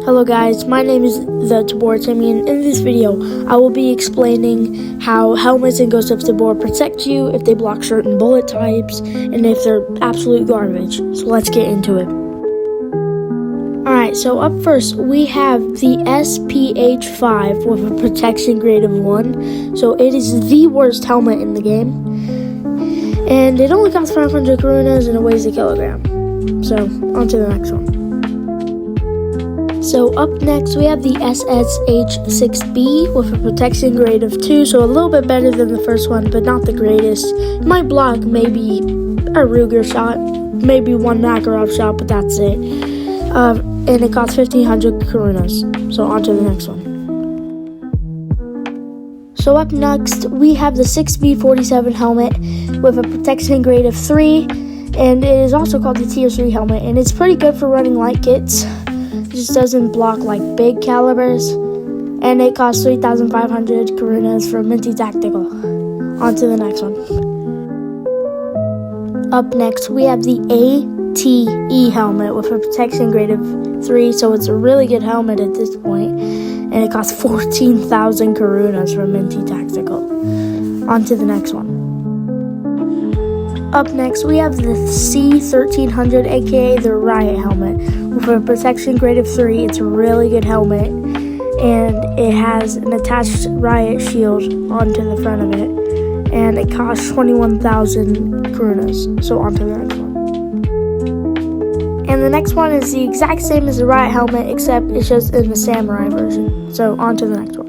Hello guys, my name is the Tabor Timmy, and in this video I will be explaining how helmets in Ghost of Tabor protect you if they block certain bullet types and if they're absolute garbage. So let's get into it. Alright, so up first we have the SPH5 with a protection grade of 1. So it is the worst helmet in the game. And it only costs 500 karunas and it weighs a kilogram. So on to the next one. So up next we have the SSH6B with a protection grade of 2, so a little bit better than the first one, but not the greatest. It might block maybe a Ruger shot, maybe one Makarov shot, but that's it. And it costs 1500 karunas, so on to the next one. So up next we have the 6B47 helmet with a protection grade of 3, and it is also called the Tier 3 helmet, and it's pretty good for running light kits. It just doesn't block like big calibers, and it costs 3,500 karunas for Minty Tactical. On to the next one. Up next we have the ATE helmet with a protection grade of 3, so it's a really good helmet at this point, and it costs 14,000 karunas for Minty Tactical. On to the next one. Up next we have the C1300, aka the Riot helmet, with a protection grade of 3. It's a really good helmet, and it has an attached Riot shield onto the front of it, and it costs 21,000 karunas. So on to the next one. And the next one is the exact same as the Riot helmet, except it's just in the Samurai version. So on to the next one.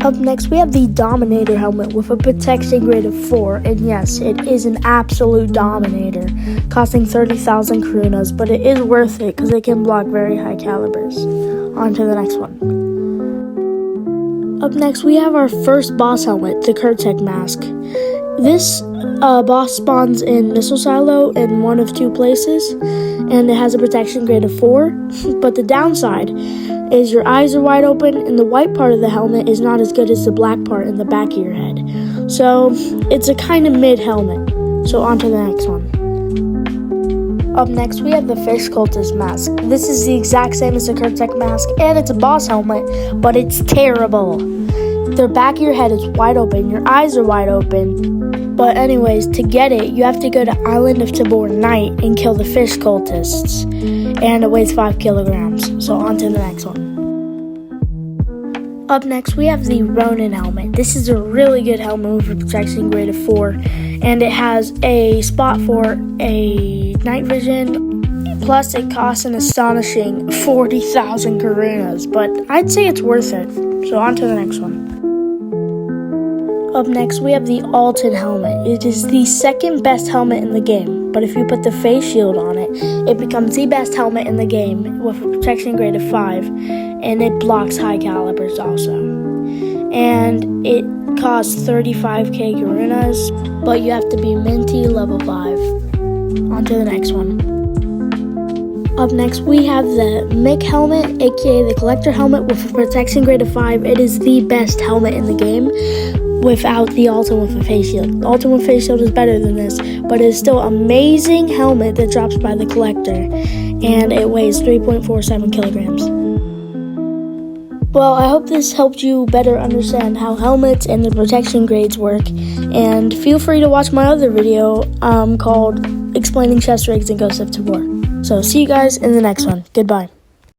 Up next we have the Dominator helmet with a protection grade of 4, and yes, it is an absolute dominator, costing 30,000 karunas, but it is worth it because it can block very high calibers. On to the next one. Up next we have our first boss helmet, the Kurtek mask. This boss spawns in Missile Silo in one of 2 places, and it has a protection grade of 4, but the downside is your eyes are wide open and the white part of the helmet is not as good as the black part in the back of your head. So it's a kind of mid helmet. So on to the next one. Up next we have the Fish Cultist mask. This is the exact same as the Kurtek mask, and it's a boss helmet, but it's terrible. The back of your head is wide open, your eyes are wide open. But anyways, to get it, you have to go to Island of Tabor night and kill the Fish Cultists. And it weighs 5 kilograms. So on to the next one. Up next, we have the Ronin helmet. This is a really good helmet with a protection grade of 4. And it has a spot for a night vision. Plus, it costs an astonishing 40,000 karunas. But I'd say it's worth it. So on to the next one. Up next, we have the Alton helmet. It is the second best helmet in the game, but if you put the face shield on it, it becomes the best helmet in the game with a protection grade of 5, and it blocks high calibers also. And it costs 35k karunas, but you have to be Minty level 5. On to the next one. Up next, we have the Mick helmet, aka the Collector helmet with a protection grade of 5. It is the best helmet in the game, without the Alton with a face shield. The Alton with face shield is better than this, but it is still an amazing helmet that drops by the Collector, and it weighs 3.47 kilograms. Well, I hope this helped you better understand how helmets and the protection grades work, and feel free to watch my other video called Explaining Chest Rigs in Ghost of Tabor. So see you guys in the next one. Goodbye.